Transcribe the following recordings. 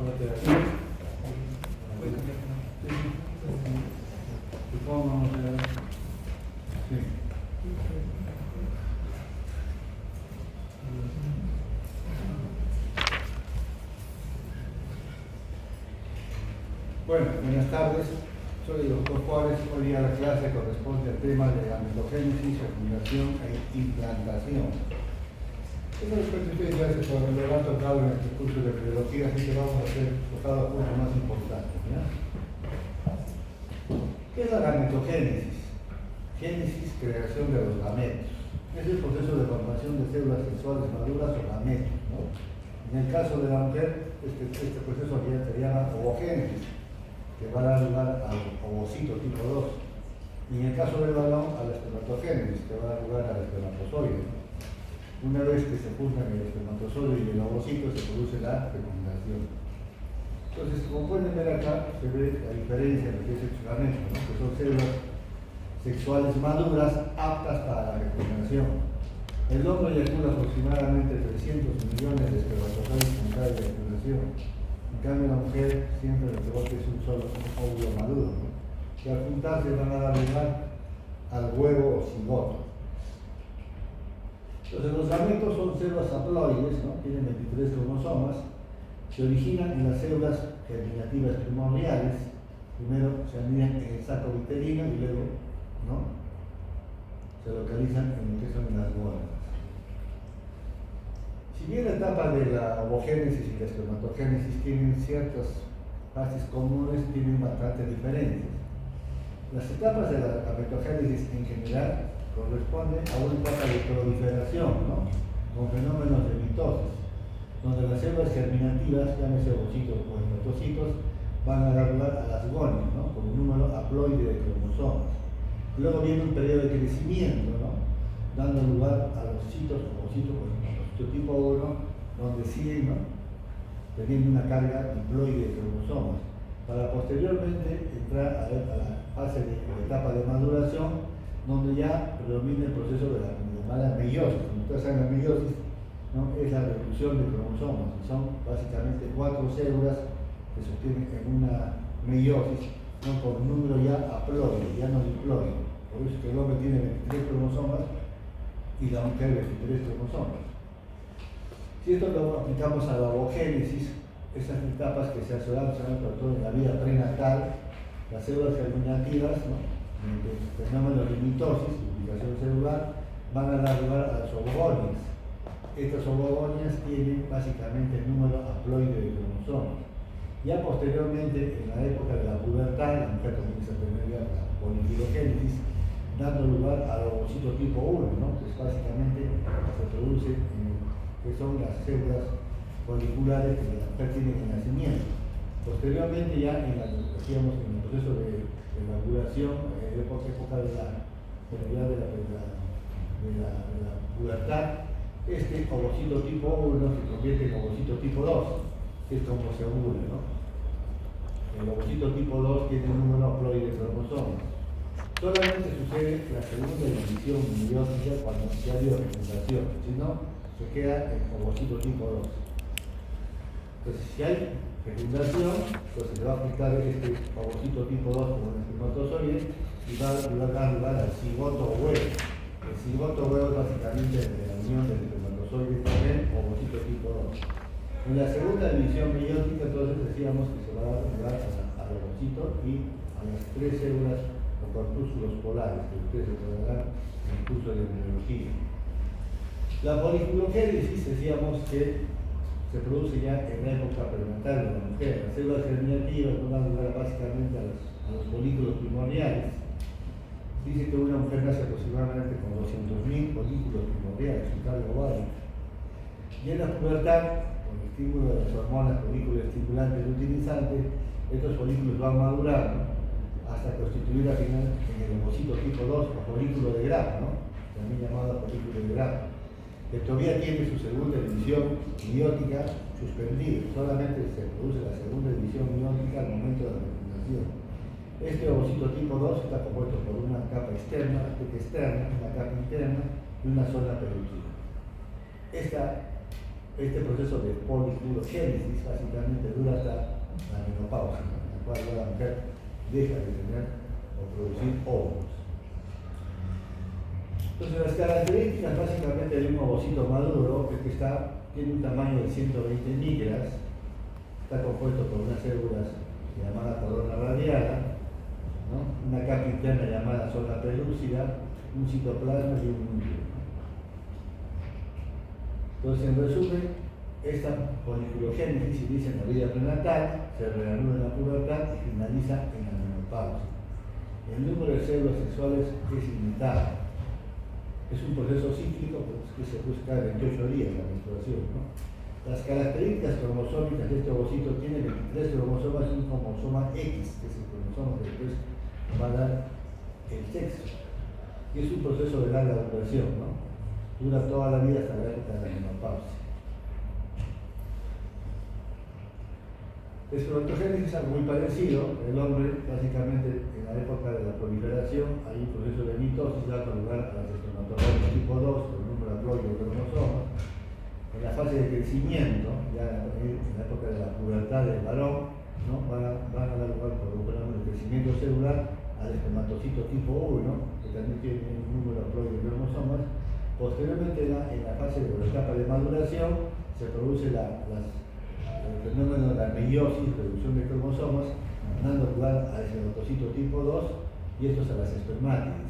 parte de aquí. Supongamos, sí. Bueno, buenas tardes. Soy el doctor Juárez. Hoy día la clase corresponde al tema de gametogénesis, fecundación e implantación. Eso después ustedes ya lo han tocado en este curso de biología, así que vamos a hacer cada punto más importante. ¿Ya? ¿Qué es la gametogénesis? Génesis, creación de los gametos. Es el proceso de formación de células sexuales maduras o gametos, ¿no? En el caso de la mujer, este proceso se llama ovogénesis, que va a dar lugar al ovocito tipo 2. Y en el caso del varón, a la espermatogénesis, que va a dar lugar al espermatozoide. Una vez que se juntan el espermatozoide y el ovocito, se produce la fecundación. Entonces, como pueden ver acá, se ve la diferencia de lo que es el gamete, ¿no? Que son células sexuales maduras aptas para la fecundación. El hombre eyacula aproximadamente 300 millones de espermatozoides en cada eyaculación. En cambio, la mujer siempre lo que bote es un solo óvulo maduro, ¿no? Que al juntarse van a dar lugar al huevo o cigoto. Entonces, los gametos son células haploides, ¿no? Tienen 23 cromosomas, se originan en las células germinativas primordiales. Primero se anidan en el saco uterino y luego, ¿no?, se localizan en lo que son las gónadas. Si bien la etapa de la ovogénesis y la espermatogénesis tienen ciertas fases comunes, tienen bastantes diferencias. Las etapas de la gametogénesis en general corresponden a una etapa de proliferación, ¿no?, con fenómenos de mitosis, donde las células germinativas, llámese ovocitos o espermatocitos, van a dar lugar a las gonias, ¿no?, con un número haploide de cromosomas. Luego viene un periodo de crecimiento, ¿no?, dando lugar a los citos, ovocitos tipo 1, donde siguen, ¿no?, teniendo una carga diploide de cromosomas, para posteriormente entrar a la fase de la etapa de maduración, donde ya predomina el proceso de la llamada meiosis. Como ustedes saben, la meiosis, ¿no?, es la reducción de cromosomas, y son básicamente 4 células que se obtienen en una meiosis, ¿no?, por un número ya haploide, ya no diploide. Por eso que el hombre tiene 23 cromosomas y la mujer 23 cromosomas. Si esto lo aplicamos a la ovogénesis, esas etapas que se dan sobre todo en la vida prenatal, las células germinativas, ¿no?, mediante fenómenos de mitosis, duplicación celular, van a dar lugar a las ovogonias. Estas ovogonias tienen básicamente el número haploide de cromosomas. Ya posteriormente, en la época de la pubertad, la mujer comienza a tener ya la polifilogénesis, dando lugar al ovocito tipo 1, ¿no?, que es básicamente se produce que son las células foliculares que la mujer tiene en nacimiento. Posteriormente, ya en el proceso de la ovulación, época de la pubertad, este ovocito tipo 1 se convierte en ovocito tipo 2, que es como se ovula, ¿no? El ovocito tipo 2 tiene un número haploide de cromosomas. Solamente sucede la segunda división meiótica cuando se ha habido fecundación, si no, se queda en ovocito tipo 2. Entonces, si hay fecundación, pues se le va a aplicar este ovocito tipo 2 como un espermatozoide y va a dar lugar al cigoto o huevo. El cigoto o huevo es básicamente la unión del espermatozoide con el ovocito tipo 2. En la segunda división meiótica, entonces decíamos que se va a dar lugar al ovocito y a las 3 células o corpúsculos polares, que ustedes recordarán en el curso de biología. La polifilogénesis, decíamos que se produce ya en la época prenatal de la mujer. Las células germinativas van a dar lugar básicamente a los folículos primordiales. Dice que una mujer nace aproximadamente con 200.000 folículos primordiales, su carga ovárica. Y en la pubertad, con el estímulo de las hormonas folículos estimulantes y utilizantes, estos folículos van madurando hasta constituir al final en el ovocito tipo 2 o folículo de Gram, ¿no?, también llamado folículo de Gram, que todavía tiene su segunda división meiótica suspendida. Solamente se produce la segunda división meiótica al momento de la fecundación. Este ovocito tipo 2 está compuesto por una capa externa, una capa externa, una capa interna y una zona pelúcida. Esta este proceso de policlorogénesis básicamente dura hasta la menopausia, ¿no? En la cual la mujer deja de tener o producir óvulos. Entonces, las características básicamente de un ovocito maduro es que tiene un tamaño de 120 micras, está compuesto por unas células llamadas corona radiata, ¿no? Una capa interna llamada zona pelúcida, un citoplasma y un núcleo. Entonces, en resumen, esta policlorogénesis se inicia en la vida prenatal, se reanuda en la pubertad y finaliza en la menopausia. El número de células sexuales es ilimitado. Es un proceso cíclico que se busca cada 28 días la menstruación, ¿no? Las características cromosómicas de este ovocito tiene 23 cromosomas y un cromosoma X, que es el cromosoma que después va a dar el sexo. Y es un proceso de larga duración, ¿no? Dura toda la vida hasta la época de la menopausia. El espermatogénesis es algo muy parecido. El hombre, básicamente, en la época de la proliferación, hay un proceso de mitosis dando lugar a las espermatozoides tipo 2, con el número haploide de cromosomas. En la fase de crecimiento, ya en la época de la pubertad del varón, ¿no? van a dar lugar por un fenómeno de crecimiento celular al espermatocito tipo 1, que también tiene un número haploide de cromosomas. Posteriormente, en la fase de la etapa de maduración, se produce el fenómeno de la meiosis, reducción de cromosomas, dando lugar al espermatocito tipo 2 y estos a las espermátides.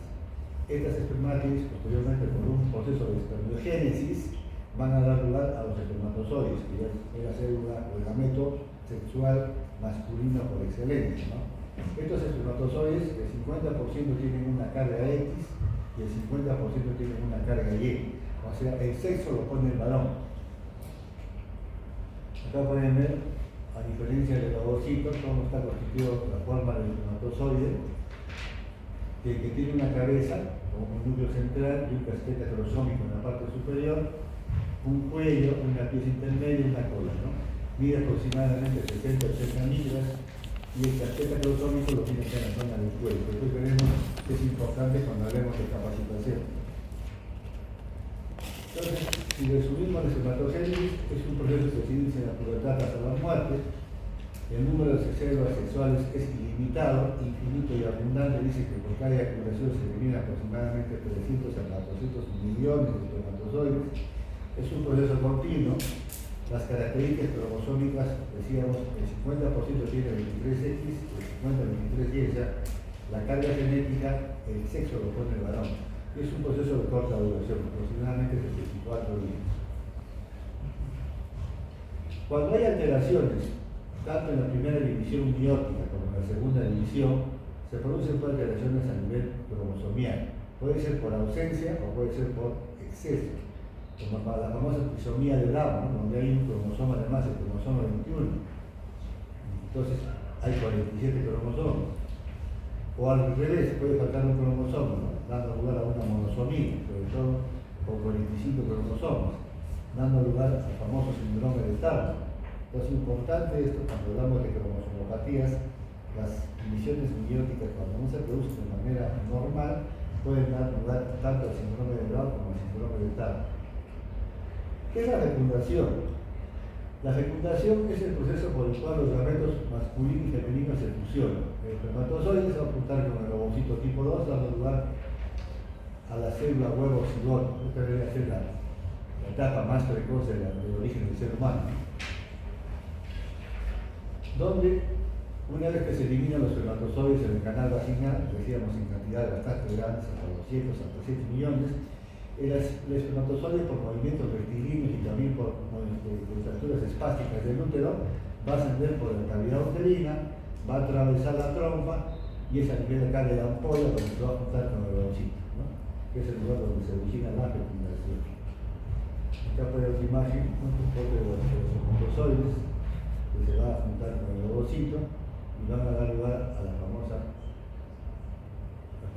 Estas espermátides, posteriormente por un proceso de espermiogénesis, van a dar lugar a los espermatozoides, que ya es la célula o el gameto sexual masculino por excelencia, ¿no? Estos espermatozoides, el 50% tienen una carga X y el 50% tienen una carga Y. O sea, el sexo lo pone el varón. Acá pueden ver, a diferencia del ovocito, cómo está constituido la forma del espermatozoide, que tiene una cabeza, con un núcleo central y un casquete cromosómico en la parte superior, un cuello, una pieza intermedia y una cola, ¿no? Mide aproximadamente 70-80 micras y el casquete cromosómico lo tiene acá en la zona del cuello. Después veremos que es importante cuando hablemos de capacitación. Entonces, si resumimos, el espermatogénesis es un proceso que se inicia en la pubertad hasta la muerte. El número de células sexuales es ilimitado, infinito y abundante. Dice que por cada eyaculación se eliminan aproximadamente 300 a 400 millones de espermatozoides. Es un proceso continuo. Las características cromosómicas, decíamos, el 50% tiene 23X, el 50 23Y, o sea, la carga genética, el sexo lo pone el varón. Es un proceso de corta duración, aproximadamente 64 días. Cuando hay alteraciones, tanto en la primera división miótica como en la segunda división, se producen alteraciones a nivel cromosomial. Puede ser por ausencia o puede ser por exceso, como para la famosa trisomía de Down, ¿no? Donde hay un cromosoma de más, el cromosoma 21. Entonces hay 47 cromosomas. O al revés, puede faltar un cromosoma, ¿no? Dando lugar a una monosomía, sobre todo con 45 cromosomas, dando lugar al famoso síndrome de Down. Entonces, importante esto cuando hablamos de cromosomopatías, las divisiones mióticas cuando no se producen de manera normal pueden dar lugar tanto al síndrome de Down como al síndrome de Down. ¿Qué es la fecundación? La fecundación es el proceso por el cual los gametos masculino y femenino se fusionan. El espermatozoide se va a juntar con el ovocito tipo 2, dando lugar a la célula huevo cigoto. Esta debería ser la etapa más precoz del origen del ser humano. Donde, una vez que se eliminan los espermatozoides en el canal vaginal, decíamos en cantidades bastante grandes, hasta 200, hasta 100 millones, el espermatozoide, por movimientos rectilíneos y también por contracturas espásticas del útero, va a ascender por la cavidad uterina, va a atravesar la trompa y es a nivel acá de la ampolla donde se va a juntar con el ovocito, ¿no? Que es el lugar donde se origina la fecundación. Acá puede ver una imagen, un transporte de los espermatozoides que se va a juntar con el ovocito y van a dar lugar a la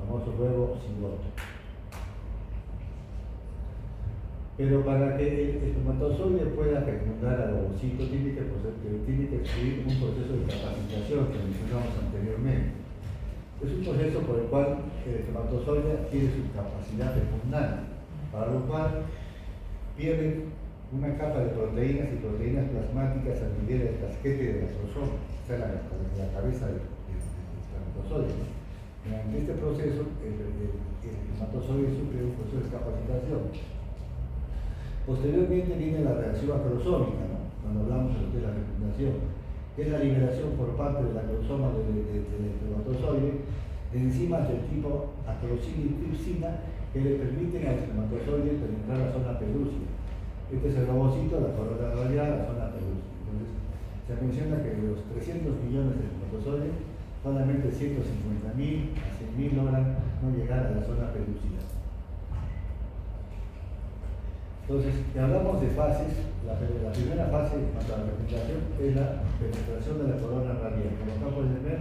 famoso huevo cigoto. Pero para que el espermatozoide pueda fecundar al ovocito tiene que excluir un proceso de capacitación que mencionamos anteriormente. Es un proceso por el cual el espermatozoide adquiere su capacidad fecundante, para lo cual pierde una capa de proteínas y proteínas plasmáticas a nivel del casquete de la cromosoma, está en la cabeza del espermatozoide, ¿no? En este proceso, el espermatozoide sufre un proceso de capacitación. Posteriormente viene la reacción acrosómica, ¿no? Cuando hablamos de lo que es la fecundación, que es la liberación por parte de la cromosoma del espermatozoide de enzimas del tipo acrosina y tripsina que le permiten al espermatozoide penetrar la zona pelúcida. Este es el ovocito, la corona radial, la zona pelúcida. Entonces, se menciona que de los 300 millones de espermatozoides, solamente 150.000 a 100.000 logran no llegar a la zona pelúcida. Entonces, si hablamos de fases, la primera fase en cuanto a la fecundación es la penetración de la corona radial. Como acá pueden ver,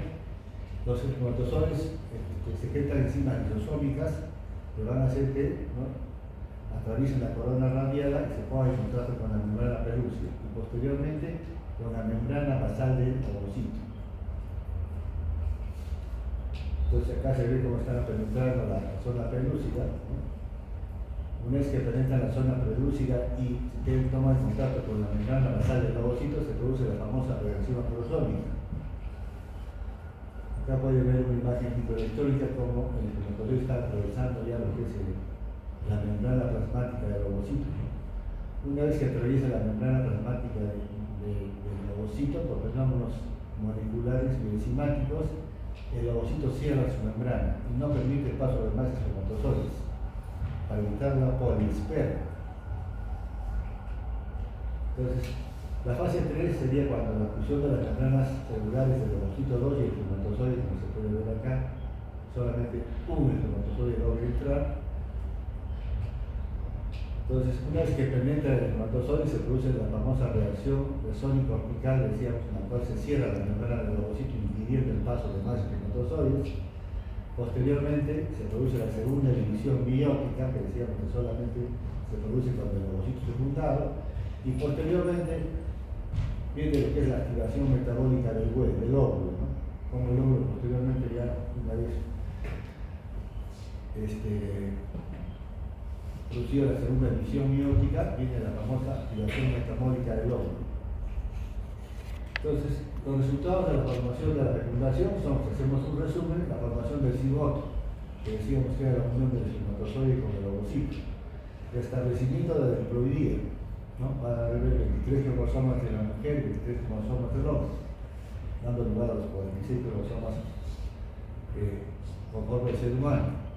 los espermatozoides secretan enzimas lisosómicas que van a hacer que, ¿no?, atraviesen la corona radial y se pongan en contacto con la membrana pelúcida y posteriormente con la membrana basal del ovocito. Entonces acá se ve cómo están penetrando la zona pelúcida, ¿no? Una vez que penetran la zona pelúcida y toman contacto con la membrana basal del ovocito, se produce la famosa reacción acrosómica. Acá pueden ver una imagen histórica como el espermatozoide está atravesando ya lo que es la membrana plasmática del ovocito. Una vez que atraviesa la membrana plasmática del ovocito por fenómenos moleculares y enzimáticos, el ovocito cierra su membrana y no permite el paso de más espermatozoides para evitar la polisperma. Entonces, la fase 3 sería cuando la fusión de las membranas celulares del ovocito 2 y el espermatozoide, como se puede ver acá, solamente un espermatozoide logra entrar. Entonces, una vez que penetra el espermatozoide, se produce la famosa reacción sónico-orbital, decíamos, en la cual se cierra la membrana del ovocito impidiendo el paso de más espermatozoides. Posteriormente, se produce la segunda división biótica, que decíamos que solamente se produce cuando el ovocito es fecundado, y posteriormente viene lo que es la activación metabólica del óvulo, ¿no? Como el óvulo posteriormente ya una vez producida la segunda división biótica, viene la famosa activación metabólica del óvulo. Entonces, los resultados de la formación de la fecundación son, si hacemos un resumen, la formación del cigoto, que decíamos que era la unión del espermatozoide con el ovocito, el establecimiento de la diploidía, ¿no? Van a haber 23 cromosomas de la mujer y 23 cromosomas del hombre, dando lugar a los 46 cromosomas que conforman el ser humano.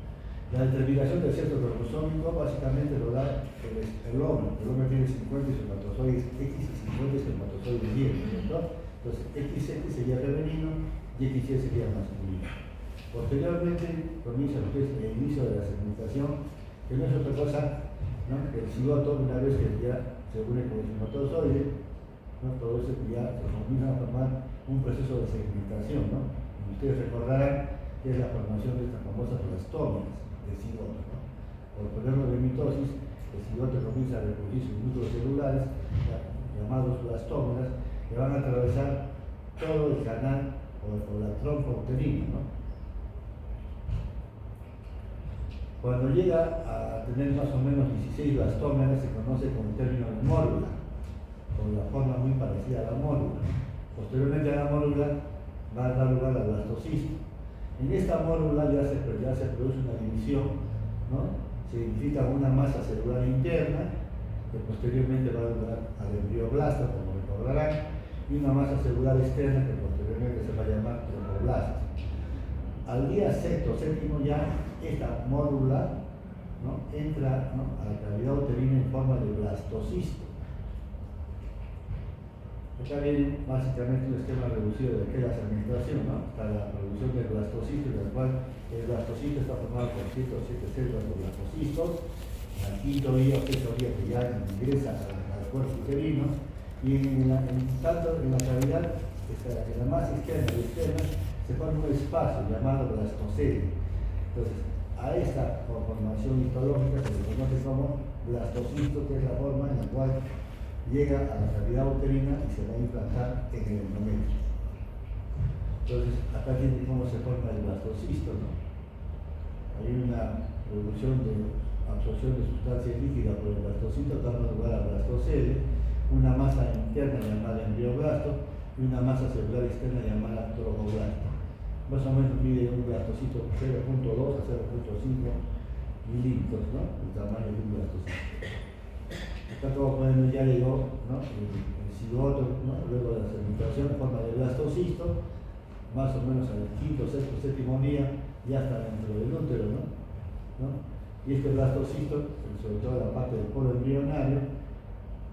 La determinación del centro cromosómico básicamente lo da el hombre. El hombre tiene 50 espermatozoides X y 50 espermatozoides Y, ¿cierto? Entonces XX sería femenino y XY sería masculino. Posteriormente comienza lo que es el inicio de la segmentación, que no es otra cosa, ¿no?, que el cigoto, una vez que ya se une con el espermatozoide, ¿no?, todo eso ya se comienza a formar un proceso de segmentación, ¿no? Como ustedes recordarán, que es la formación de estas famosas blastómeras del cigoto, ¿no? Por fenómeno de mitosis, el cigoto comienza a reproducir sus núcleos celulares, llamados blastómeras, que van a atravesar todo el canal o la trompa uterina, ¿no? Cuando llega a tener más o menos 16 blastómeras, se conoce con el término de mórula, con la forma muy parecida a la mórula. Posteriormente a la mórula va a dar lugar al blastocisto. En esta mórula ya se produce una división, ¿no? Se identifica una masa celular interna, que posteriormente va a dar lugar al embrioblasto, como recordarán, y una masa celular externa, que posteriormente se va a llamar tromboblasto. Al día sexto, séptimo ya, esta mórula, ¿no?, entra, ¿no?, a la cavidad uterina en forma de blastocisto. Acá viene básicamente un esquema reducido de lo que es la segmentación, ¿no? Está la producción del blastocisto, en la cual el blastocisto está formado por 107 células de blastocistos. El quinto día, sexto día que ya ingresa al cuerpo uterino, y tanto en la cavidad, en la masa izquierda y externa, se forma un espacio llamado blastocele. Entonces, a esta conformación histológica se le conoce como blastocisto, que es la forma en la cual llega a la cavidad uterina y se va a implantar en el endometrio. Entonces, acá tienen cómo se forma el blastocisto, ¿no? Hay una producción de absorción de sustancia líquida por el blastocito, dando lugar al blastocele, una masa interna llamada embrioblasto y una masa celular externa llamada tromboblasto. Más o menos mide un blastocito 0.2 a 0.5 milímetros, ¿no? El tamaño de un blastocito. Acá como pueden ver ya llegó, ¿no? el cigoto, ¿no? Luego de la fermentación en forma de blastocisto, más o menos al quinto, sexto, séptimo día, ya está dentro del útero, ¿no? Y este blastocisto, sobre todo la parte del polo embrionario,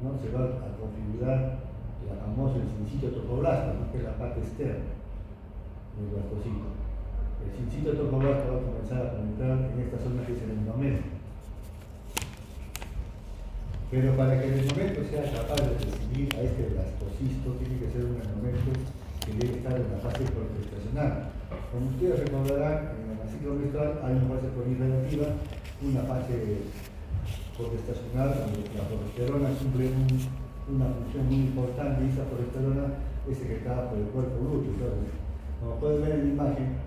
¿no? Se va a configurar la famosa sincito tropoblasto, ¿no? Que es la parte externa del blastocito. El sincito tropoblasto va a comenzar a penetrar en esta zona que es el endometrio. Pero para que el endometrio sea capaz de recibir a este blastocisto, tiene que ser un endometrio que debe estar en la fase progestacional. Como ustedes recordarán, en el ciclo menstrual hay una fase proliferativa, una fase progestacional donde la progesterona cumple una función muy importante, y esa progesterona es secretada por el cuerpo lúteo. Entonces, como pueden ver en la imagen,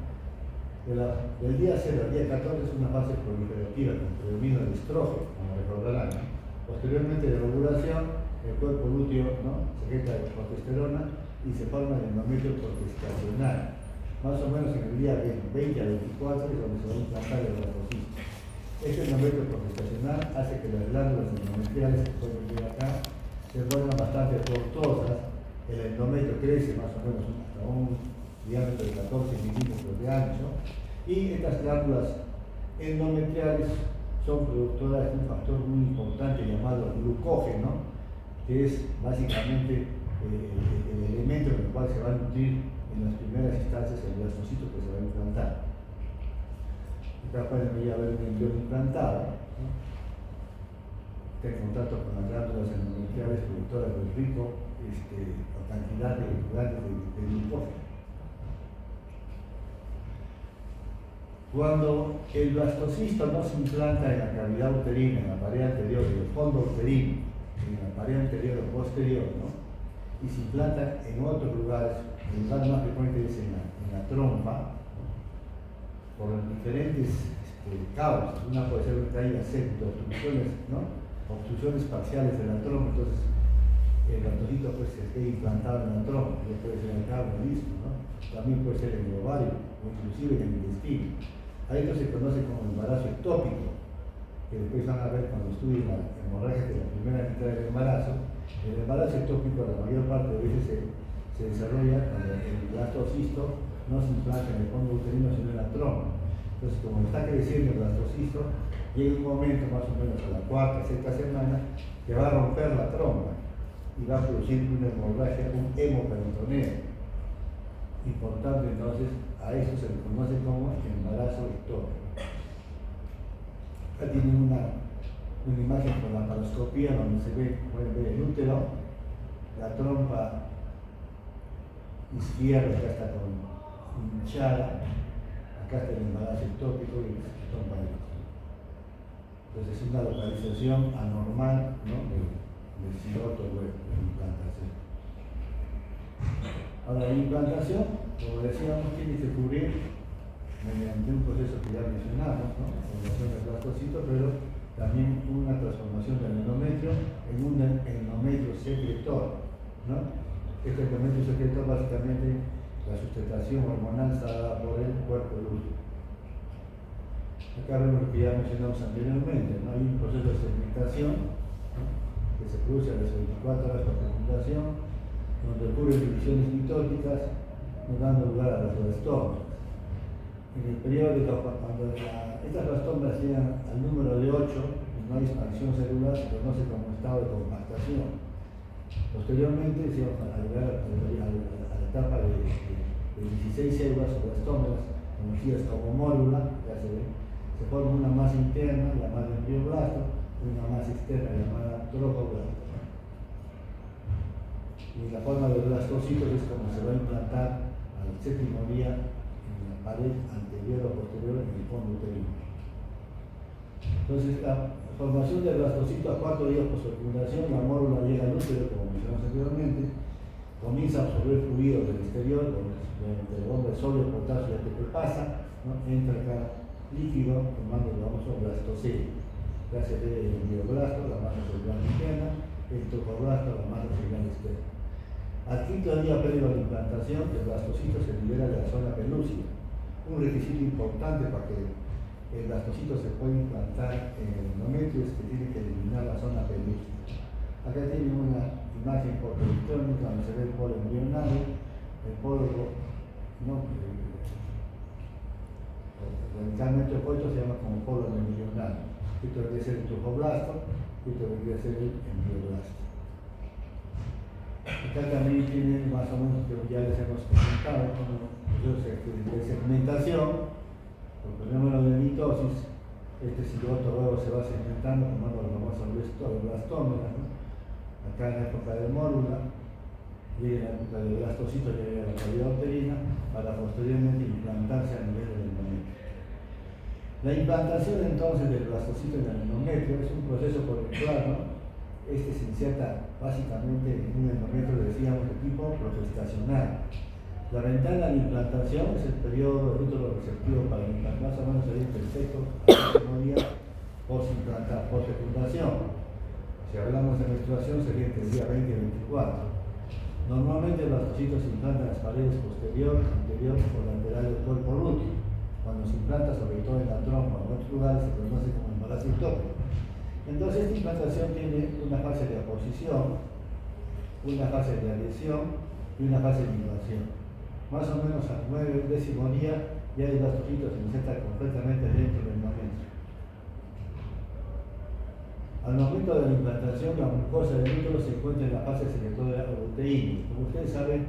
del día 0 al día 14 es una fase proliferativa con predomino del estrógeno, como recordarán, ¿no? Posteriormente de la ovulación, el cuerpo lúteo, ¿no? Secreta de progesterona y se forma el endometrio progestacional. Más o menos en el día 20 a 24 es donde se va a implantar el blastocisto. Este endometrio progestacional hace que las glándulas endometriales que pueden ver acá se vuelvan bastante tortuosas. El endometrio crece más o menos hasta un diámetro de 14 milímetros de ancho, y estas glándulas endometriales son productoras de un factor muy importante llamado glucógeno, que es básicamente el elemento con el cual se va a nutrir en las primeras instancias el blastocito que se va a implantar. Acá pueden ya ver un embrión implantado, ¿no? Está en contacto con las glándulas endometriales productoras del rico cantidad de glucógeno. Cuando el blastocisto no se implanta en la cavidad uterina, en la pared anterior, en el fondo uterino, en la pared anterior o posterior, ¿no? Y se implanta en otros lugares, el lugar más frecuente es en la trompa, por diferentes causas. Una puede ser una caída septo, obstrucciones, ¿no? Obstrucciones parciales de la trompa, entonces el blastocito pues se quede implantado en la trompa, ya puede ser en el cabo, en el istmo, ¿no? También puede ser en el ovario o inclusive en el intestino. A esto se conoce como embarazo ectópico, que después van a ver cuando estudien la hemorragia de la primera mitad del embarazo. El embarazo ectópico la mayor parte de veces se desarrolla cuando el blastocisto no se implanta en el fondo uterino sino en la trompa. Entonces, como está creciendo el blastocisto, llega un momento más o menos a la cuarta, sexta semana que va a romper la trompa y va a producir una hemorragia, un hemoperitoneo. Y por tanto, entonces, a eso se le conoce como embarazo ectópico. Acá tienen una imagen con la paroscopía donde se ve, pueden ver el útero, la trompa izquierda acá está con hinchada, acá está el embarazo ectópico y la trompa de útero. Entonces es una localización anormal, ¿no? del cigoto de la implantación. Ahora, la implantación, como decíamos, tiene que ocurrir mediante un proceso que ya mencionamos, ¿no? La formación del blastocito, pero también una transformación del endometrio en un endometrio secretor, ¿no? Este endometrio secretor básicamente la sustentación hormonal está dada por el cuerpo lúteo. Acá vemos lo que ya mencionamos anteriormente, ¿no? Hay un proceso de segmentación, ¿no? Que se produce a las 24 horas de fecundación, donde ocurren divisiones mitóticas, no dando lugar a las blastomas. En el periodo de cuando estas blastomas llegan al número de 8, no hay expansión celular, se conoce como estado de compactación. Posteriormente, al llegar a la etapa de 16 células o blastomas, conocidas como mórula, ya se forma una masa interna llamada embrioblasto y una masa externa llamada trofoblasto. Y la forma de blastocitos es como se va a implantar al séptimo día en la pared anterior o posterior en el fondo uterino. Entonces, la formación del blastocito a 4 días post fecundación, la mórula llega al útero, como mencionamos anteriormente, comienza a absorber fluidos del exterior, mediante el bomba de sodio, potasio y ATP pasa, ¿no? Entra acá líquido, formando el famoso blastocele. gracias al emioblasto, la masa cerebral interna, el trofoblasto, la masa cerebral externa. Al quinto día previo a la implantación, el blastocito se libera de la zona pelúcida. Un requisito importante para que el blastocito se pueda implantar en el endometrio es que tiene que eliminar la zona pelúcida. Acá tiene una imagen fotoelectrónica donde se ve el polo embrionario, el polo, no, radicalmente opuesto se llama como polo embrionario. Esto debería ser el trofoblasto, esto debería ser el emioblasto. Acá también tienen más o menos que ya les hemos comentado como de segmentación, por fenómeno de mitosis. Este cigoto luego se va segmentando formando los famosos blastómeros, ¿no? Acá en la época de mórula, y en la época del blastocito llega a la cavidad uterina para posteriormente implantarse a nivel del endometrio. La implantación entonces del blastocito en el endometrio es un proceso por el cual, ¿no? Este se inserta básicamente en un endometrio, decíamos, de tipo progestacional. La ventana de implantación es el periodo del útero receptivo para implantar, más o menos sería el sexto día post-fecundación. Si hablamos de menstruación sería entre el día 20 y 24. Normalmente el blastocito se implanta en las paredes posterior, anterior o lateral del cuerpo lúteo. Cuando se implanta, sobre todo en la trompa o en otros lugares, se conoce como embarazo ectópico. Entonces, esta implantación tiene una fase de aposición, una fase de adhesión y una fase de invasión. Más o menos al 9º día ya el blastocito se inserta completamente dentro del endometrio. Al momento de la implantación, la mucosa del útero se encuentra en la fase secretoria luteína. Como ustedes saben,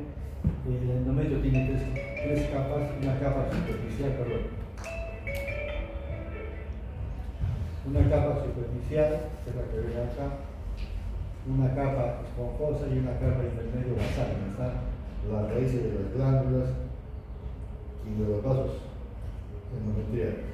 el endometrio tiene tres capas, una capa superficial, una capa superficial, que es la que ven acá, una capa esponjosa y una capa intermedio basal, donde están las raíces de las glándulas y de los vasos endometriales.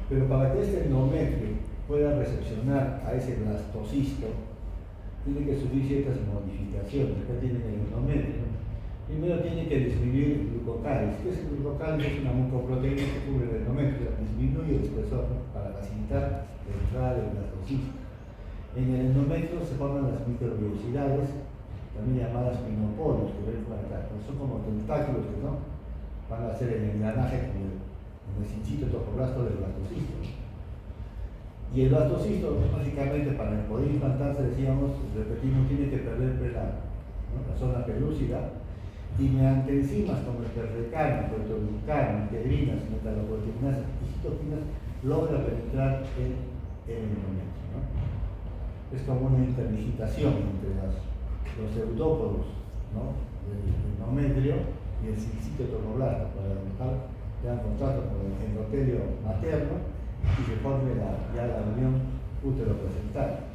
Pero para que este endometrio pueda recepcionar a ese blastocisto, tiene que sufrir ciertas modificaciones. Acá tienen el endometrio. Primero tiene que disminuir el glucocáliz. ¿Qué es el glucocáliz? Es una mucoproteína que cubre el endometrio, disminuye el espesor, ¿no? Para facilitar la entrada del blastocisto. En el endometrio se forman las microvellosidades, también llamadas pinoporios, que ven por acá. Son como tentáculos que, ¿no?, van a hacer el engranaje con el cinchito trofoblasto del blastocisto. Y el blastocisto, básicamente, para poder implantarse, decíamos, repetimos, tiene que perder pelado, ¿no?, la zona pelúcida, y mediante enzimas como el perlecarno, proteoglucano, integrinas, metaloproteinasas y citoquinas, logra penetrar en el endometrio, ¿no? Es como una interdigitación entre los eudópodos, ¿no?, del endometrio y el silcito trofoblasto para dejar que hagan contacto con el endotelio materno y se forme ya la unión útero-placentaria.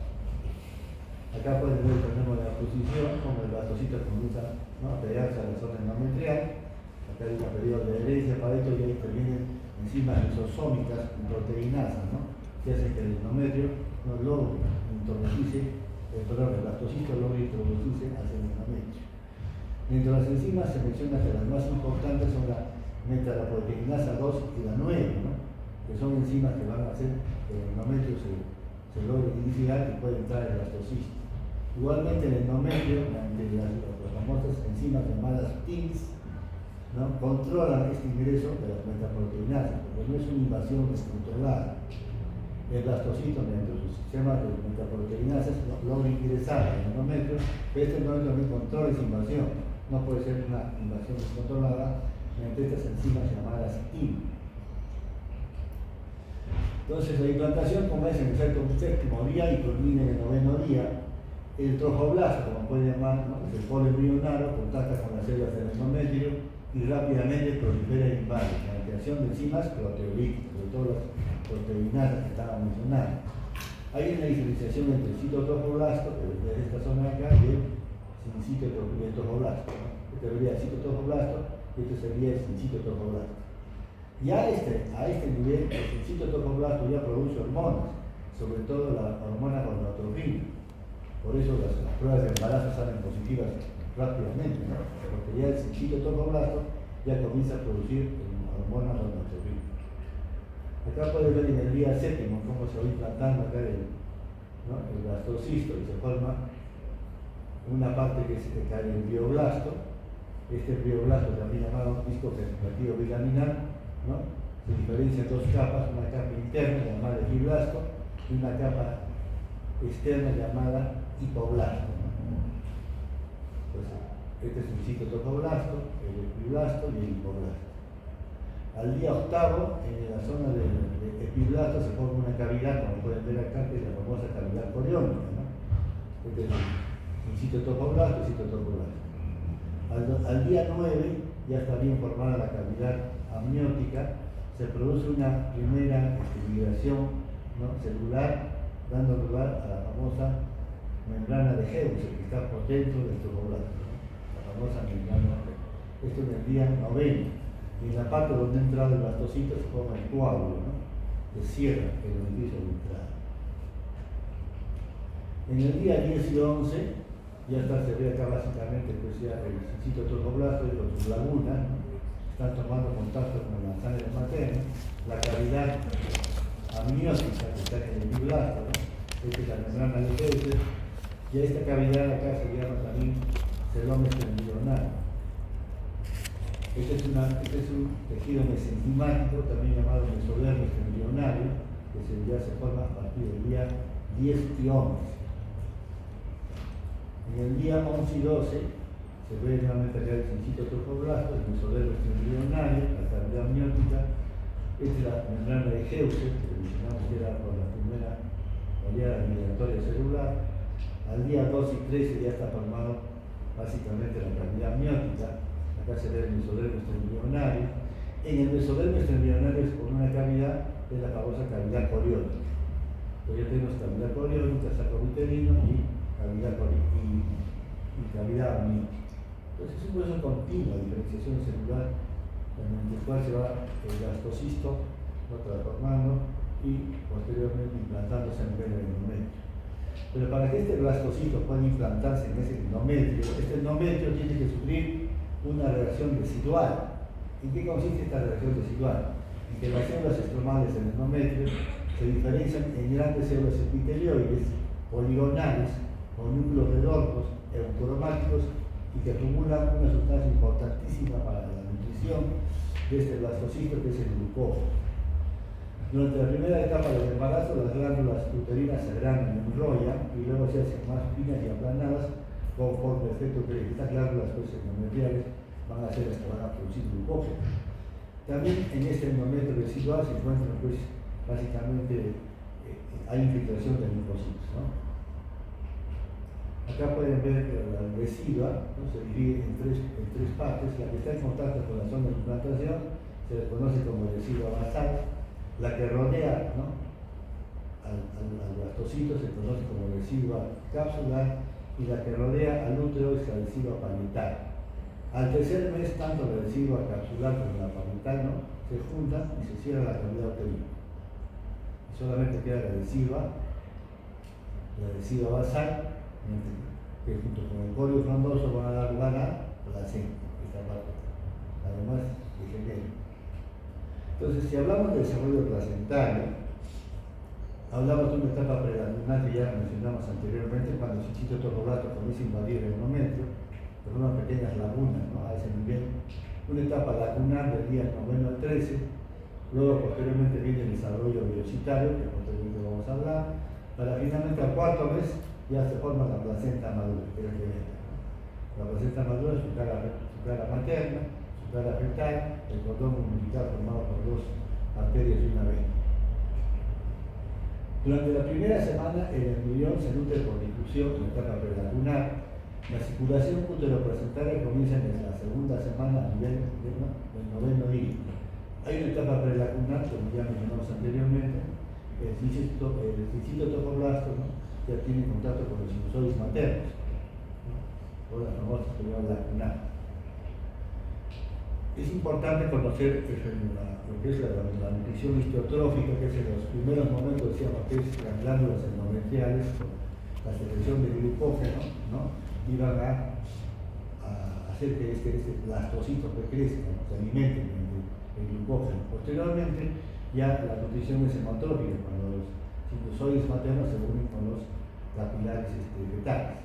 Acá pueden ver, tenemos la posición, como el blastocito comienza, ¿no?, a pegarse a la zona endometrial. Acá hay un periodo de herencia para esto y ahí intervienen enzimas lisosómicas y proteinasas, ¿no?, que hacen que el endometrio no logre introducirse, el blastocito logre introducirse hacia el endometrio. Dentro de las enzimas se menciona que las más importantes son la metaloproteinasa 2 y la 9, ¿no?, que son enzimas que van a hacer que el endometrio se logre iniciar y puede entrar el blastocisto. Igualmente el endometrio, mediante las famosas enzimas llamadas TINS, ¿no?, controlan este ingreso de las metaproteinasas, porque no es una invasión descontrolada. El blastocito, mediante su sistema de metaproteinasas, logra ingresar al endometrio, pero este endometrio también controla esa invasión. No puede ser una invasión descontrolada mediante estas enzimas llamadas TIN. Entonces la implantación comienza en el 7º día y culmina en el 9º día. El trofoblasto, como puede llamar, ¿no?, es el polo embrionario, contacta con las células del endometrio y rápidamente prolifera y invade la creación de enzimas proteolíticas, sobre todo las proteinasas que estaba mencionando. Hay una diferenciación entre el citotrofoblasto, que es de esta zona de acá, y el citotrofoblasto, ¿no? Este sería el citotrofoblasto y este sería el citotrofoblasto. Ya a este nivel, el citotrofoblasto ya produce hormonas, sobre todo la hormona gonadotropina. Por eso las pruebas de embarazo salen positivas rápidamente, ¿no? Porque ya el citotocoblasto ya comienza a producir hormonas gonadotropina. Acá puede ver en el día séptimo cómo se va implantando acá el blastocisto y se forma una parte que se cae en el bioblasto. Este bioblasto, también llamado disco vegetativo bilaminar, ¿no? Se diferencia en dos capas, una capa interna llamada epiblasto y una capa externa llamada hipoblasto, ¿no? Entonces, este es un citotocoblasto, el epiblasto y el hipoblasto. Al día octavo, en la zona del epiblasto se forma una cavidad, como pueden ver acá, que es la famosa cavidad coriónica, ¿no? Este es un citotocoblasto y citotocoblasto. Al día 9 ya está bien formada la cavidad amniótica, se produce una primera migración, ¿no?, celular, dando lugar a la famosa membrana de Heuser, que está por dentro del tromboblasto, ¿no? La famosa membrana de Heuser. Esto en el día 9. Y en la parte donde ha entrado el blastocito se forma el coágulo, ¿no?, que cierra el orificio de entrada. En el día 10 y 11 ya está, se ve acá básicamente pues ya el citotocoblasto con sus lagunas, ¿no?, están tomando contacto con la sangre materna, la cavidad amniótica que está en el epiblasto, ¿no?, esta es la membrana de Heuser, y a esta cavidad acá se llama también celómetro embrionario. Este es un tejido mesenquimático, también llamado mesodermo embrionario, que ya se forma a partir del día 10 y 11. En el día 11 y 12 se ve nuevamente acá el citotocoblasto, el mesodermo embrionario, la cavidad amniótica. Esta es la membrana de Heuser, que mencionamos que era por la primera oleada migratoria celular. Al día 12 y 13 ya está formado básicamente la cavidad amniótica. Acá se ve el mesodermo embrionario. En el mesodermo embrionario es con una cavidad, es la famosa cavidad coriónica. Entonces ya tenemos cavidad coriónica, saco uterino y cavidad amniótica. Entonces es un proceso continuo de diferenciación celular en el cual se va el blastocisto, ¿no?, transformando y posteriormente implantándose a nivel del endometrio. Pero para que este blastocisto pueda implantarse en ese endometrio, este endometrio tiene que sufrir una reacción residual. ¿En qué consiste esta reacción residual? En que las células estromales del endometrio se diferencian en grandes células epitelioides, poligonales, con núcleos redondos, eucromáticos, y que acumulan una sustancia importantísima para la nutrición de este blastocisto, que es el glucógeno. Durante la primera etapa del embarazo, las glándulas uterinas se agrandan, enrollan y luego se hacen más finas y aplanadas conforme el efecto que estas glándulas endometriales van a hacer hasta van a producir glucógeno. También en este endometrio residual se encuentran, pues, básicamente hay infiltración de linfocitos, ¿no? Acá pueden ver que la residua, ¿no?, se divide en tres partes. La que está en contacto con la zona de implantación se le conoce como residua basal. La que rodea, ¿no?, al blastocito se conoce como residua capsular, y la que rodea al útero es la residua parietal. Al tercer mes, tanto la residua capsular como la parietal, ¿no?, se juntan y se cierra la cavidad uterina. Solamente queda la residua basal, que junto con el corio frondoso van a dar lugar a placenta, esta parte, además de gemelo. Entonces, si hablamos de desarrollo placentario, hablamos de una etapa prelacunar que ya mencionamos anteriormente, cuando el citotocoblasto comienza a invadir el endometrio, con unas pequeñas lagunas, ¿no?, a ese nivel. Una etapa lacunar del día 9 al 13, luego posteriormente viene el desarrollo biocitario, que posteriormente vamos a hablar, para finalmente al cuarto mes ya se forma la placenta madura, que es la que ven, ¿no? La placenta madura es su cara materna, su cara fetal, el cordón umbilical formado por dos arterias y una vena. Durante la primera semana, el embrión se nutre por difusión en la etapa prelacunar. La circulación uteroplacentaria comienza en la segunda semana a nivel del 9º día. Hay una etapa prelacunar, como ya mencionamos anteriormente, el citotocoblasto, ¿no?, ya tiene contacto con los sinusoides maternos, ¿no?, o la famosa periodo lacunar. Es importante conocer lo que es la nutrición histiotrófica, que es en los primeros momentos, decíamos que es las glándulas endometriales, con la secreción de glucógeno, ¿no?, iban a hacer que este blastocito que crezca, se alimente el glucógeno. Posteriormente, ya la nutrición es hematológica, cuando los sinusoides maternos se unen con los capilares fetales.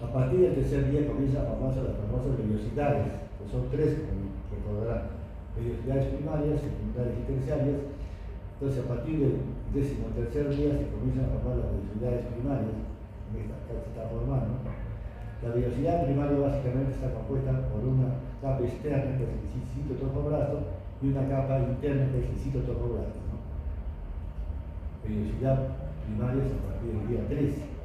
A partir del tercer día comienzan las famosas vellosidades, que son tres, como recordarán: vellosidades primarias, secundarias y terciarias. Entonces, a partir del 13º día se comienzan a formar las vellosidades primarias, en esta acá se está formando. La vellosidad primaria básicamente está compuesta por una capa externa, que es el citotropoblasto, y una capa interna, que es el citotropoblasto, ¿no? Vellosidad primaria es a partir del día 13.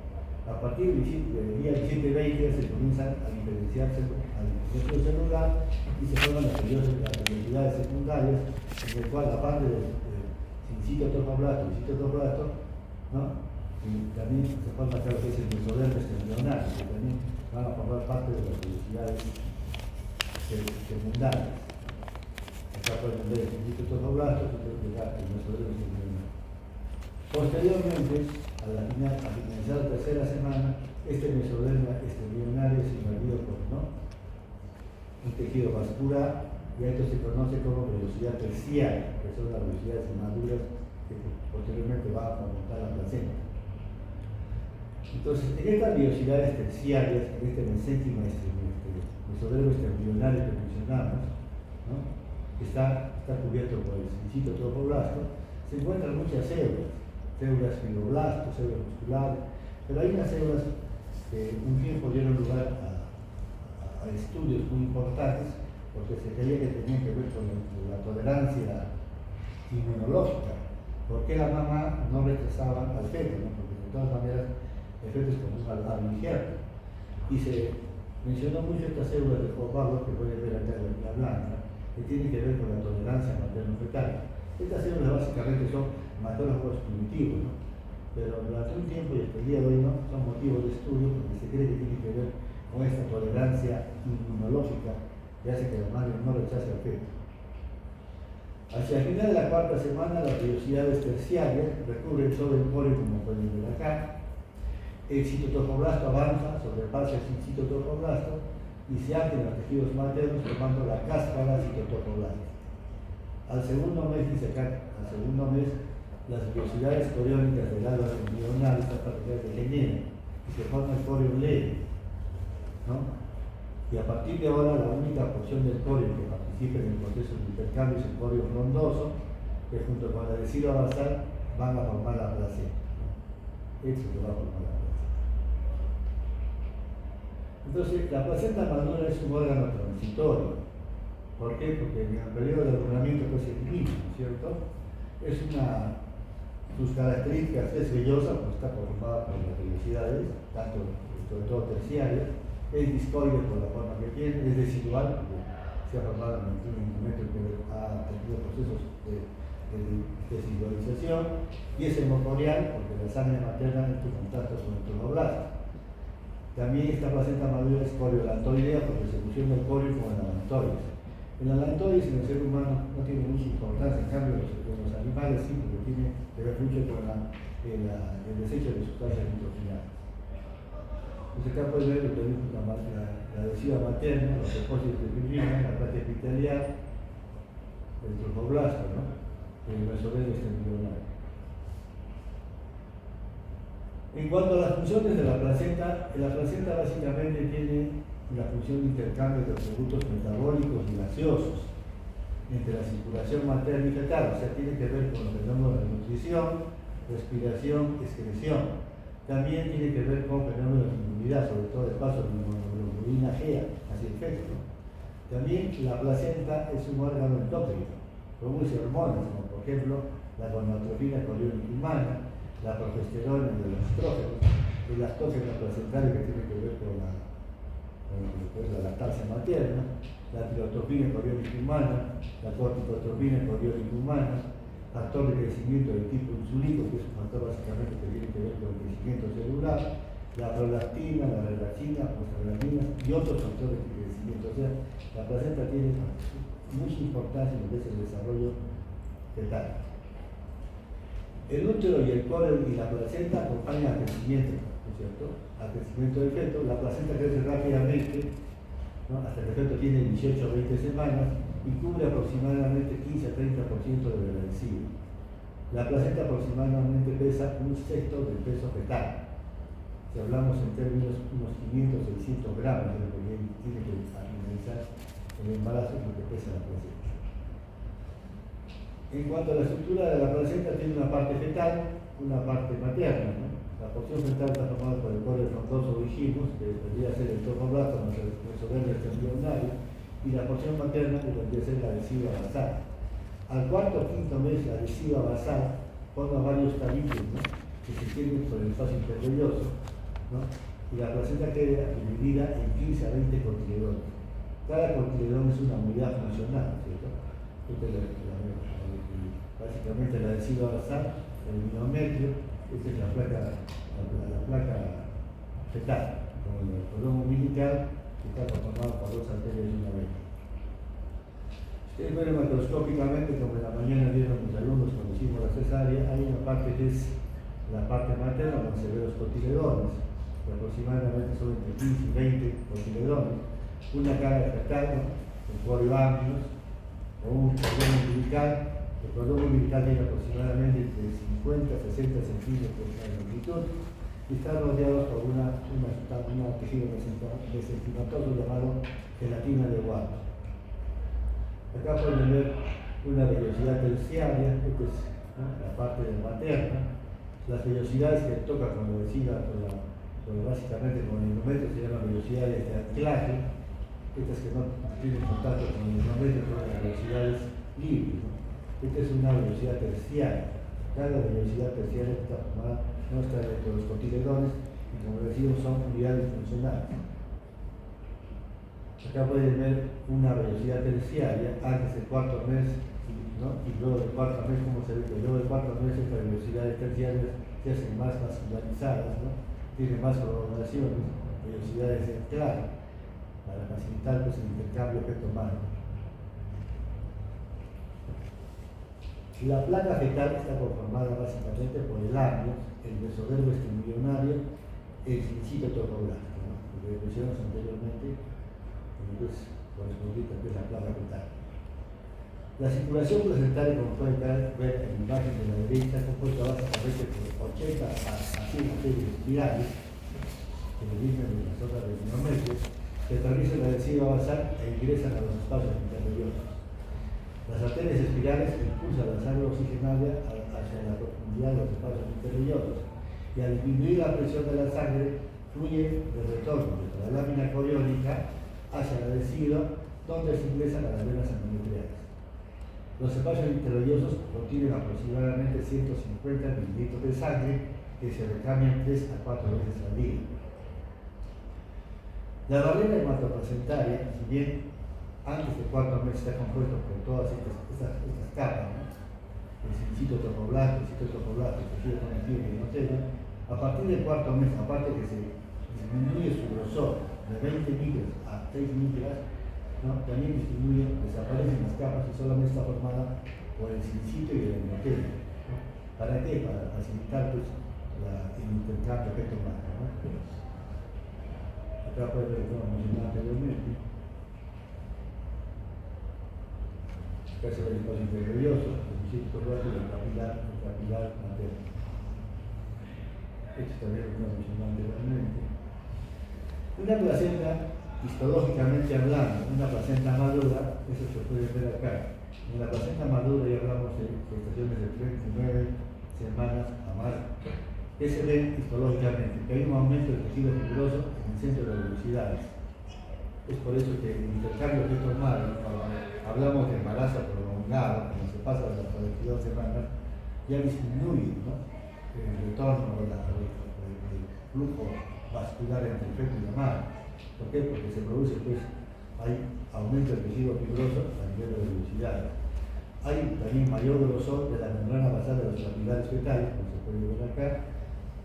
A partir del día 17-20 se comienzan a diferenciarse al núcleo celular y se forman las vellosidades secundarias, en el cual, aparte del citotropoblasto y citotropoblasto, ¿no?, y también se forma acá lo que es el mesodermo extembrional, que también van a formar parte de las vellosidades secundarias. Acá pueden ver el citotropoblasto y el mesodermo extembrional. Posteriormente, a finalizar la tercera semana, este mesodermo extembrional es invadido por un tejido vascular, y esto se conoce como vellosidad terciaria, que son las vellosidades inmaduras que posteriormente van a formar la placenta. Entonces, en estas vellosidades terciarias, en este mesénquima mesodermo extembrional que mencionamos, ¿no?, que está cubierto por el citotropoblasto, se encuentran muchas células fibroblastos, células musculares, pero hay unas células que un tiempo dieron lugar a estudios muy importantes, porque se creía que tenían que ver con la tolerancia inmunológica. ¿Por qué la mamá no retrasaba al feto? ¿No? Porque de todas maneras el feto es como un algo ligero. Y se mencionó mucho estas células de Pavlov, que pueden ver acá en la blanca, que tienen que ver con la tolerancia materno-fetal. Estas células básicamente son macrófagos primitivos, ¿no?, pero durante un tiempo y hasta el día de hoy no son motivos de estudio, porque se cree que tiene que ver con esta tolerancia inmunológica que hace que la madre no rechace al feto. Hacia el final de la cuarta semana, las vellosidades terciarias recubren todo el corio, como pueden ver acá. El citotropoblasto avanza, sobrepasa el citotropoblasto y se abren los tejidos maternos formando la cáscara citotropoblática. Al segundo mes, dice acá, las vellosidades coriónicas del halo embrional, esta parte se generan y se forma el corio leve, ¿no? Y a partir de ahora, la única porción del corio que participa en el proceso de intercambio es el corio frondoso, que junto con la decidua basal van a formar la placenta. Esto es lo que va a formar la placenta. Entonces, la placenta madura es un órgano transitorio. ¿Por qué? Porque en el periodo de adornamiento pues es mínimo, ¿cierto? Sus características es vellosa, porque está formada por las vellosidades, sobre todo terciarias, es discoide por la forma que tiene, es residual, porque se ha formado en un momento en que ha tenido procesos de residualización, y es hemocorial, porque la sangre materna entra en contacto con el tromboblasto. También esta placenta madura es coriolantoidea, porque se fusiona el corio con el alantoides. El alantoides en el ser humano no tiene mucha importancia, en cambio en los animales sí, porque tiene que ver mucho con el desecho de sustancias nitrogenadas. Entonces acá pueden ver lo que es la decidua materna, los depósitos de fibrina, la parte epitelial, el tromboblasto, ¿no?, el mesodermo extembrional. En cuanto a las funciones de la placenta básicamente tiene la función de intercambio de productos metabólicos y gaseosos entre la circulación materna y fetal, o sea, tiene que ver con los fenómenos de nutrición, respiración, excreción. También tiene que ver con fenómenos de inmunidad, sobre todo el paso de la hemoglobina G hacia el feto, ¿no? También la placenta es un órgano endócrino, produce hormonas, como por ejemplo la gonadotropina coriónica humana, la progesterona y el estrógeno, el lactógeno placentario, que tiene que ver con la lactancia materna, la tirotropina coriónica humana, la corticotropina coriónica humana, factor de crecimiento del tipo insulínico, que es un factor básicamente que tiene que ver con el crecimiento celular, la prolactina, la relaxina, prostaglandinas y otros factores de crecimiento. O sea, la placenta tiene mucha importancia en lo que es el desarrollo fetal. El útero y el cólon y la placenta acompañan al crecimiento ¿no es cierto?, al crecimiento del feto. La placenta crece rápidamente, ¿no?, hasta que el feto tiene 18 o 20 semanas y cubre aproximadamente 15 a 30% del adhesivo. La placenta aproximadamente pesa un sexto del peso fetal. Si hablamos en términos unos 500 o 600 gramos, de lo que tiene que finalizar el embarazo, es lo que pesa la placenta. En cuanto a la estructura de la placenta, tiene una parte fetal, una parte materna, ¿no? La porción fetal está formada por el córtex frondoso, dijimos, que vendría a ser el tronco más el mesodermo embrionario, y la porción materna, que vendría a ser la adhesiva basal. Al cuarto o quinto mes, la adhesiva basal forma varios tabiques, ¿no?, que se tienen por el espacio intervelloso, ¿no?, y la placenta queda dividida en 15 a 20 cotiledones. Cada cotiledón es una unidad funcional, ¿cierto? Básicamente la adhesiva basal, el miometrio, esta es la placa fetal, con el cordón umbilical, que está conformado por dos arterias y una vena. Ustedes ven macroscópicamente, como en la mañana vieron mis alumnos cuando hicimos la cesárea, hay una parte que es la parte materna, donde se ven los cotiledones, que aproximadamente son entre 15 y 20 cotiledones, una cara fetal, ¿no?, con poliváminos, o un cordón umbilical. El cordón umbilical tiene aproximadamente entre 50 a 60 centímetros de longitud y está rodeado por un tejido mesenquimatoso llamado gelatina de Watt. Acá pueden ver una vellosidad terciaria, esta es, ¿no?, la parte materna. Las vellosidades que tocan con la adhesiva, básicamente con el endometrio, se llaman vellosidades de anclaje. Estas que no tienen contacto con el endometrio son las velocidades libres, ¿no? Esta es una velocidad terciaria. Cada velocidad terciaria está formada, no está dentro de los cotiledones, y como decimos, son unidades funcionales. Acá pueden ver una velocidad terciaria antes del cuarto mes, ¿no?, y luego del cuarto mes, como se ve que luego del cuarto mes estas velocidades terciarias se hacen más vascularizadas, ¿no?, tienen más prolongaciones, velocidades de anclaje, para facilitar, pues, el intercambio feto-humano. La placa fetal está conformada básicamente por el amnios, el mesodermo embrionario, el cincito tropoblástico, ¿no?, lo que mencionamos anteriormente, entonces correspondiente a la placa fetal. La circulación placentaria, como pueden ver en la imagen de la derecha, está compuesta básicamente por 80 a 100 arterias espirales que derivan de la zona del miometrio, que atraviesan la adhesiva basal e ingresan a los espacios intervellosos. Las arterias espirales impulsan la sangre oxigenaria hacia la profundidad de los espacios intervellosos y al disminuir la presión de la sangre fluye de retorno desde la lámina coriónica hacia la adhesiva, donde se ingresan a las venas endometriales. Los espacios intervellosos contienen aproximadamente 150 mililitros de sangre que se recambian 3 a 4 veces al día. La barrera hematoplacentaria, si bien antes del cuarto mes está compuesto por todas estas capas, ¿no?, el cincito tropoblasto, el citotropoblasto, el tejido conectivo y el endotelium, a partir del cuarto mes, aparte que se disminuye su grosor de 20 micras a 6 micras, ¿no?, también desaparecen las capas y solamente está formada por el cincito y el endotelium, ¿no? ¿Para qué? Para facilitar, pues, el intercambio feto-humano, ¿no? Acá puede ver como mencionaba anteriormente. Acá se ve el espacio intervelloso, el cincito tropoblasto y el capilar materno. Esto también lo mencionaba anteriormente. Una placenta, histológicamente hablando, una placenta madura, eso se puede ver acá. En la placenta madura ya hablamos de gestaciones de 39 semanas a más. ¿Qué se ve histológicamente? Que hay un aumento del tejido fibroso en el centro de las velocidades. Es por eso que el intercambio feto-humano, cuando hablamos de embarazo prolongado, cuando se pasa de las 42 semanas, ya disminuye, ¿no?, el retorno del flujo vascular entre el feto y la madre. ¿Por qué? Porque se produce, pues, hay aumento del tejido fibroso a nivel de velocidades. Hay también mayor grosor de la membrana basal de los capilares fetales, como se puede ver acá.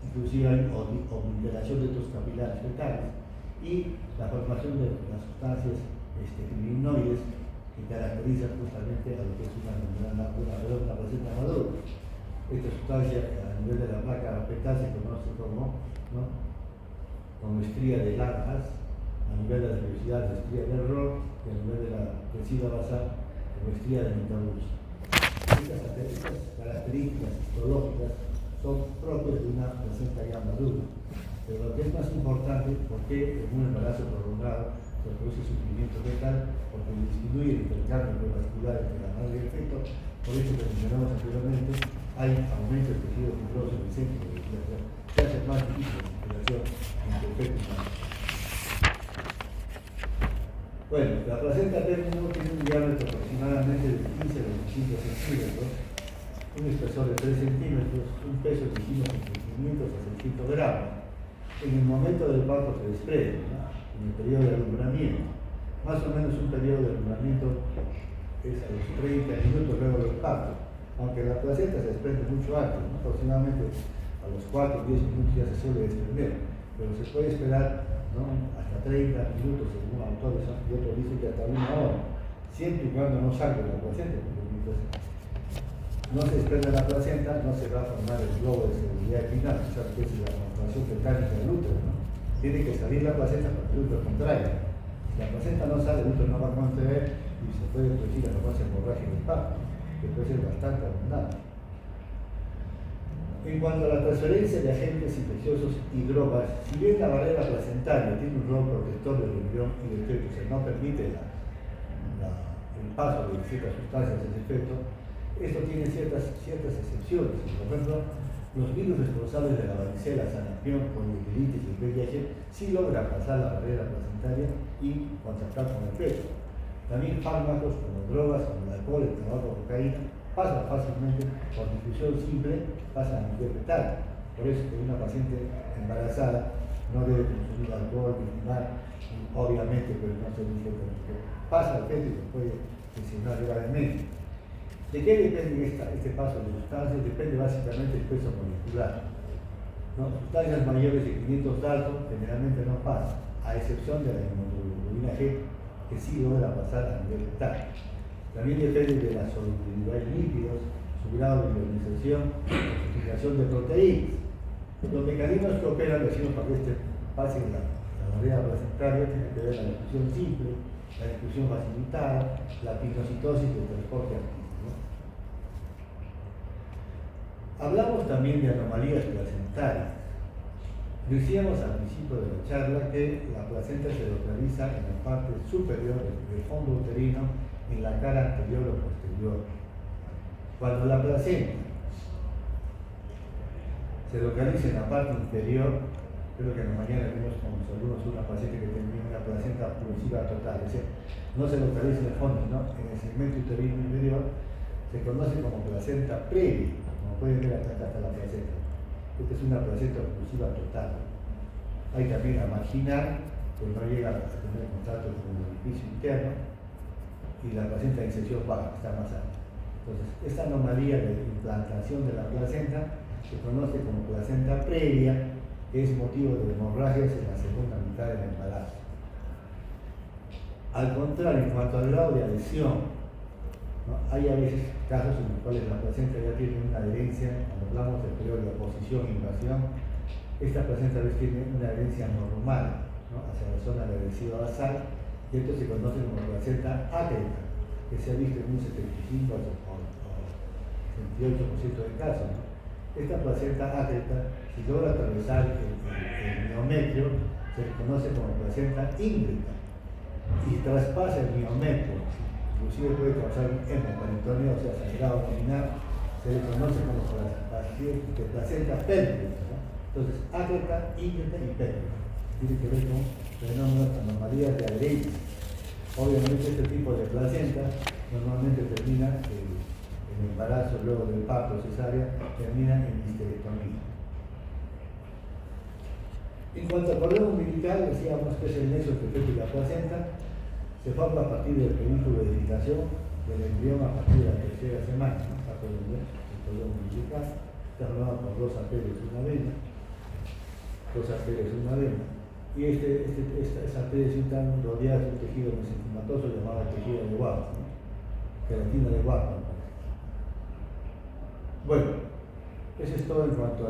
Inclusive hay obliteración de estos capilares fetales y la formación de las sustancias fibrinoides que caracterizan justamente a lo que es una placenta madura. Esta sustancia a nivel de la placa fetal se conoce como, ¿no?, como estría de largas, a nivel de la velocidad de estría de error y a nivel de la densidad basal como estría de metabolismo. Estas características histológicas son propias de una placenta ya madura. Pero lo que es más importante, porque en un embarazo prolongado se produce sufrimiento fetal, porque disminuye el intercambio vascular entre la madre y el feto, por eso que mencionamos anteriormente, hay aumento del tejido fibroso en el centro de la respiración, se hace más difícil la respiración entre el feto y la madre. Bueno, la placenta P1 tiene un diámetro aproximadamente de 15 a 25 centímetros, un espesor de 3 centímetros, un peso dijimos entre 500 a 600 gramos. En el momento del parto se desprende, ¿no? En el periodo de alumbramiento. Más o menos un periodo de alumbramiento es a los 30 minutos luego del parto, aunque la placenta se desprende mucho antes, ¿no? Aproximadamente a los 4 o 10 minutos ya se suele desprender, pero se puede esperar, ¿no?, hasta 30 minutos según autores y otros dicen que hasta 1 hora, siempre y cuando no salga la placenta, porque mientras no se desprende la placenta, no se va a formar el globo de seguridad final, o sea, que es la formación mecánica del útero, ¿no? Tiene que salir la placenta para que el útero contraiga. Si la placenta no sale, el útero no va a contraer y se puede producir la famosa hemorragia del parto, que puede ser bastante abundante. En cuanto a la transferencia de agentes infecciosos y drogas, si bien la barrera placentaria tiene un rol protector del embrión y del feto, o sea, no permite el paso de ciertas sustancias en el feto, esto tiene ciertas excepciones. Por ejemplo, los virus responsables de la varicela, sarampión, poliomielitis y el VIH sí logran pasar la barrera placentaria y contactar con el feto. También fármacos como drogas, como el alcohol, el tabaco, la cocaína, pasan fácilmente por difusión simple, pasan a nivel fetal. Por eso que una paciente embarazada no debe consumir alcohol ni fumar, obviamente, pero no se dice que pasa al feto y se puede lesionar gravemente. ¿De qué depende este paso de sustancias? Depende básicamente del peso molecular, ¿no? Sustancias mayores de 500 daltons generalmente no pasan, a excepción de la hemoglobina G, que sí logra pasar a nivel fetal. También depende de la solubilidad de lípidos, su grado de ionización, la concentración de proteínas. Los mecanismos que operan, decimos, para que pase la barrera placentaria, tiene que ver la difusión simple, la difusión facilitada, la pinocitosis y el transporte activo. Hablamos también de anomalías placentarias. Decíamos al principio de la charla que la placenta se localiza en la parte superior del fondo uterino, en la cara anterior o posterior. Cuando la placenta se localiza en la parte inferior, creo que en la mañana vimos con los alumnos una paciente que tenía una placenta oclusiva total, es decir, no se localiza en el fondo, sino en el segmento uterino inferior, se conoce como placenta previa. Como pueden ver acá está la placenta. Esta es una placenta oclusiva total. Hay también la marginal, que no llega a tener contacto con el orificio interno, y la placenta de inserción baja, que está más alta. Entonces, esta anomalía de implantación de la placenta se conoce como placenta previa, que es motivo de hemorragias en la segunda mitad del embarazo. Al contrario, en cuanto al grado de adhesión, ¿no?, hay a veces casos en los cuales la placenta ya tiene una adherencia, cuando hablamos del periodo de oposición e invasión, esta placenta a veces tiene una adherencia normal, ¿no?, hacia la zona de la adhesiva basal, y esto se conoce como placenta ácreta, que se ha visto en un 75 o 78% de casos, ¿no? Esta placenta ácreta, si logra atravesar el miometrio, se conoce como placenta íngreta, y traspasa el miometrio, inclusive puede causar un hemoperitoneo, o sea, sangrado abdominal, se le conoce como placenta pélvica, ¿no? Entonces, ácreta, íngreta y pélvica. Tiene que ver con fenómenos, anomalías de adherencia. Obviamente este tipo de placenta normalmente termina, el embarazo luego del parto cesárea, termina en histerectomía. En cuanto al cordón umbilical, decíamos que es el nexo entre el feto y la placenta, se forma a partir del pedúnculo de edificación del embrión a partir de la tercera semana, ¿no? El cordón umbilical está formado por dos arterias y una vena, y esas arterias están rodeadas de un tejido mesenquimatoso llamado tejido de Wapner, ¿no?, queratina de Wapner. Bueno, eso es todo en cuanto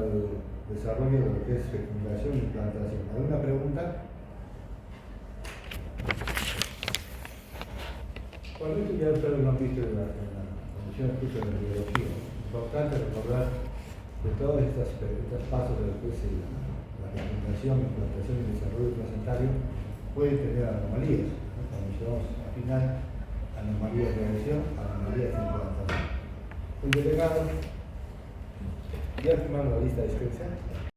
desarrollo de lo que es fecundación y plantación. ¿Alguna pregunta? Bueno, esto ya ustedes lo han visto en la comisión de curso de biología. Es importante recordar que todos estos pasos de lo que es la fecundación, implantación y desarrollo placentario pueden tener anomalías, ¿no? Cuando llegamos al final, anomalías de agresión, anomalías de implantación. El delegado ya firmaron la lista de inscripción.